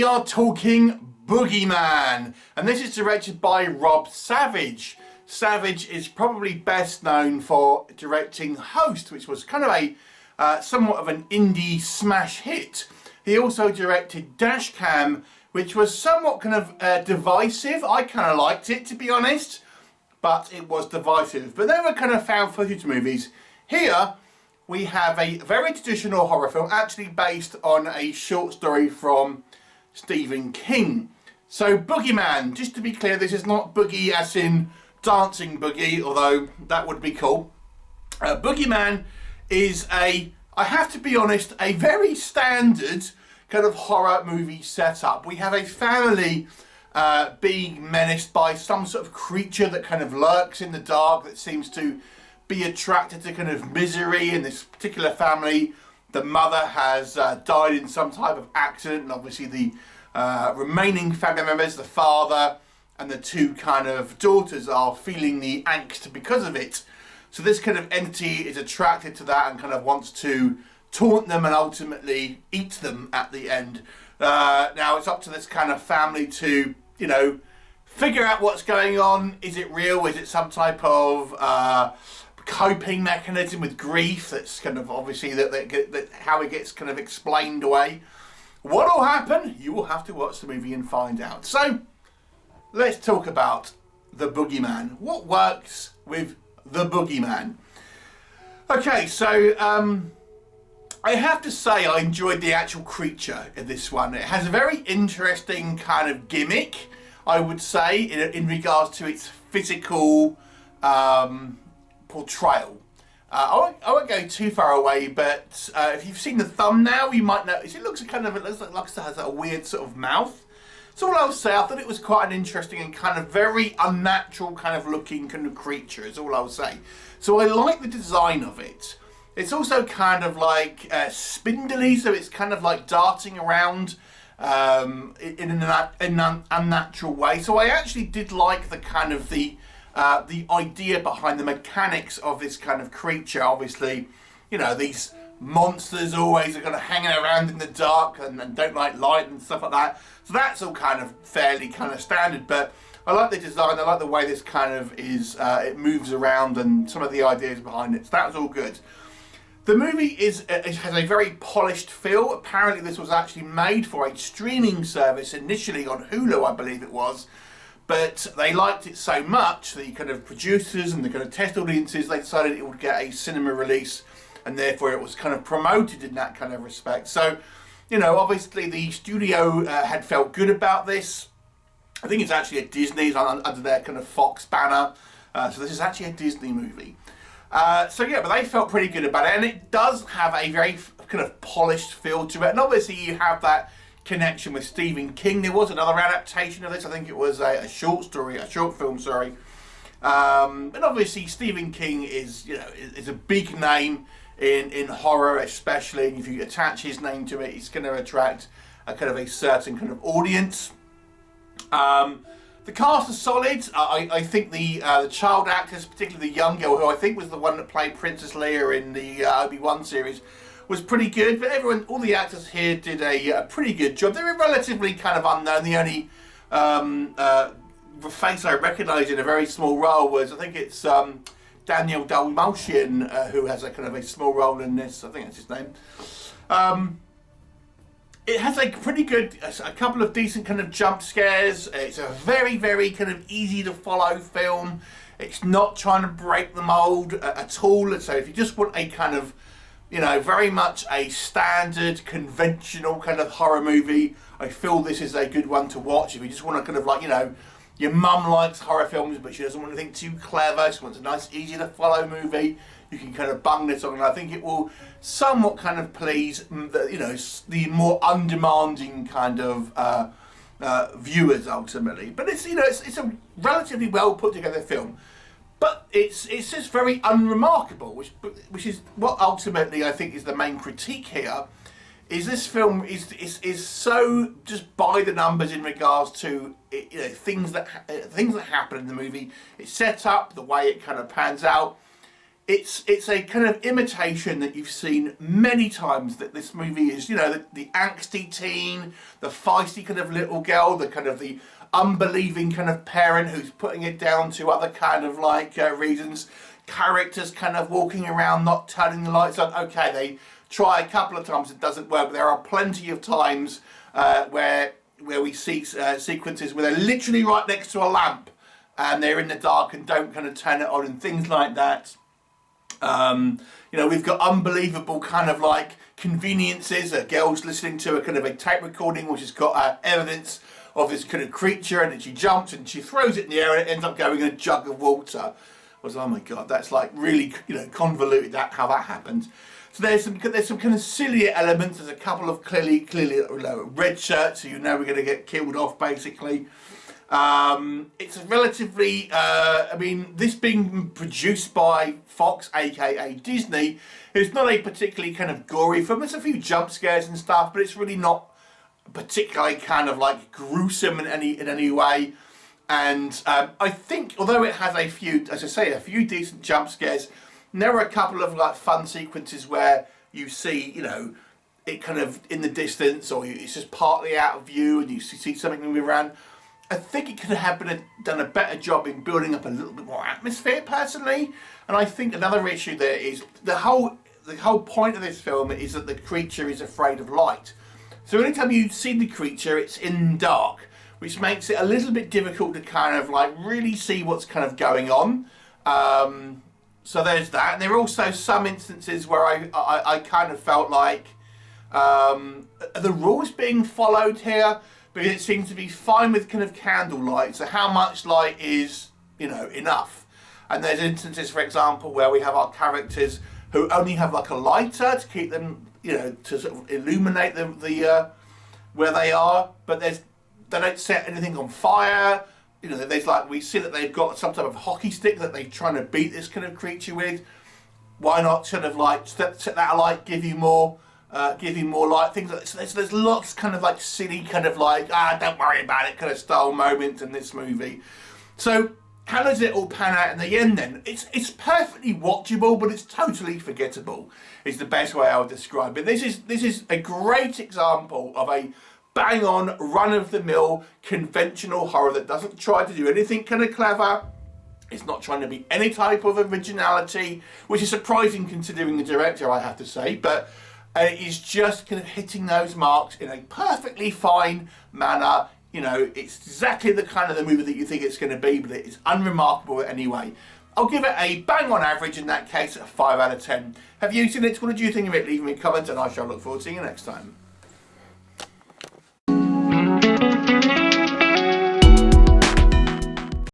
we are talking Boogeyman, and this is directed by Rob Savage. Savage is probably best known for directing Host, which was kind of a somewhat of an indie smash hit. He also directed Dashcam, which was somewhat kind of divisive. I kind of liked it, to be honest, but it was divisive. But they were kind of found footage movies. Here we have a very traditional horror film, actually based on a short story from Stephen King. So Boogeyman, just to be clear, this is not boogie as in dancing boogie, although that would be cool. Boogeyman is I have to be honest, a very standard kind of horror movie setup. We have a family being menaced by some sort of creature that kind of lurks in the dark, that seems to be attracted to kind of misery in this particular family. The mother has died in some type of accident, and obviously the remaining family members, the father and the two kind of daughters, are feeling the angst because of it. So this kind of entity is attracted to that and kind of wants to taunt them and ultimately eat them at the end. Now it's up to this kind of family to, you know, figure out what's going on. Is it real? Is it some type of coping mechanism with grief? That's kind of obviously that how it gets kind of explained away. What will happen? You will have to watch the movie and find out. So let's talk about the Boogeyman. What works with the Boogeyman? Okay, so I have to say I enjoyed the actual creature in this one. It has a very interesting kind of gimmick, I would say, in regards to its physical portrayal. I won't go too far away, but if you've seen the thumbnail, you might notice it looks like it has a weird sort of mouth. So all I'll say, I thought it was quite an interesting and kind of very unnatural kind of looking kind of creature, is all I'll say. So I like the design of it. It's also kind of like spindly, so it's kind of like darting around in an unnatural way. So I actually did like the kind of the idea behind the mechanics of this kind of creature. Obviously, you know, these monsters always are kind of hanging around in the dark and don't like light and stuff like that. So that's all kind of fairly kind of standard, but I like the design. I like the way this kind of is, it moves around and some of the ideas behind it. So that was all good. The movie it has a very polished feel. Apparently this was actually made for a streaming service initially on Hulu, I believe it was. But they liked it so much, the kind of producers and the kind of test audiences, they decided it would get a cinema release, and therefore it was kind of promoted in that kind of respect. So, you know, obviously the studio had felt good about this. I think it's actually a Disney's under their kind of Fox banner. So this is actually a Disney movie. So yeah, but they felt pretty good about it, and it does have a very kind of polished feel to it. And obviously you have that connection with Stephen King. There was another adaptation of this. I think it was a short film, sorry. And obviously Stephen King is, you know, is a big name in horror, especially. And if you attach his name to it, it's going to attract a kind of a certain kind of audience. The cast is solid. I think the child actors, particularly the young girl, who I think was the one that played Princess Leia in the Obi-Wan series, was pretty good. But all the actors here did a pretty good job. They were relatively kind of unknown. The only face I recognised in a very small role was, I think it's Daniel Dalmatian, who has a kind of a small role in this. I think that's his name. It has a pretty good, a couple of decent kind of jump scares. It's a very, very kind of easy to follow film. It's not trying to break the mold at all. So if you just want a kind of, you know, very much a standard, conventional kind of horror movie, I feel this is a good one to watch. If you just want to kind of like, you know, your mum likes horror films, but she doesn't want anything too clever. She wants a nice, easy to follow movie. You can kind of bung this on, and I think it will somewhat kind of please, you know, the more undemanding kind of viewers ultimately. But it's, you know, it's a relatively well put together film, but it's just very unremarkable, which is what ultimately I think is the main critique here. Is this film is so just by the numbers in regards to, you know, things that happen in the movie. It's set up, the way it kind of pans out. it's a kind of imitation that you've seen many times, that this movie is, you know, the angsty teen, the feisty kind of little girl, the kind of the unbelieving kind of parent who's putting it down to other kind of like reasons. Characters kind of walking around not turning the lights on. Okay, they try a couple of times, it doesn't work, but there are plenty of times where we see sequences where they're literally right next to a lamp and they're in the dark and don't kind of turn it on and things like that. You know, we've got unbelievable kind of like conveniences. A girl's listening to a kind of a tape recording which has got evidence of this kind of creature, and then she jumps and she throws it in the air and it ends up going in a jug of water. I was, oh my god, that's like really, you know, convoluted, that how that happened. So there's some kind of sillier elements. There's a couple of clearly red shirts, so you know we're going to get killed off basically. It's a relatively, I mean, this being produced by Fox, aka Disney, it's not a particularly kind of gory film. There's a few jump scares and stuff, but it's really not particularly kind of like gruesome in any way. And I think, although it has a few, as I say, a few decent jump scares, there are a couple of like fun sequences where you see, you know, it kind of in the distance, or it's just partly out of view, and you see something moving around. I think it could have done a better job in building up a little bit more atmosphere, personally. And I think another issue there is the whole point of this film is that the creature is afraid of light. So anytime you see the creature, it's in dark, which makes it a little bit difficult to kind of like really see what's kind of going on. So there's that. And there are also some instances where I kind of felt like the rules being followed here, because it seems to be fine with kind of candlelight. So how much light is, you know, enough? And there's instances, for example, where we have our characters who only have like a lighter to keep them, you know, to sort of illuminate the where they are, but they don't set anything on fire. You know, there's like, we see that they've got some type of hockey stick that they're trying to beat this kind of creature with. Why not sort of like set that alight, give you more light, things like that. So there's lots kind of like silly kind of like, don't worry about it kind of style moments in this movie. So how does it all pan out in the end then? It's perfectly watchable, but it's totally forgettable, is the best way I would describe it. This is a great example of a bang on, run-of-the-mill, conventional horror that doesn't try to do anything kind of clever. It's not trying to be any type of originality, which is surprising considering the director, I have to say, but it is just kind of hitting those marks in a perfectly fine manner. You know, it's exactly the kind of the movie that you think it's going to be, but it is unremarkable anyway. I'll give it a bang on average in that case, a 5 out of 10. Have you seen it? What did you think of it? Leave me a comment and I shall look forward to seeing you next time.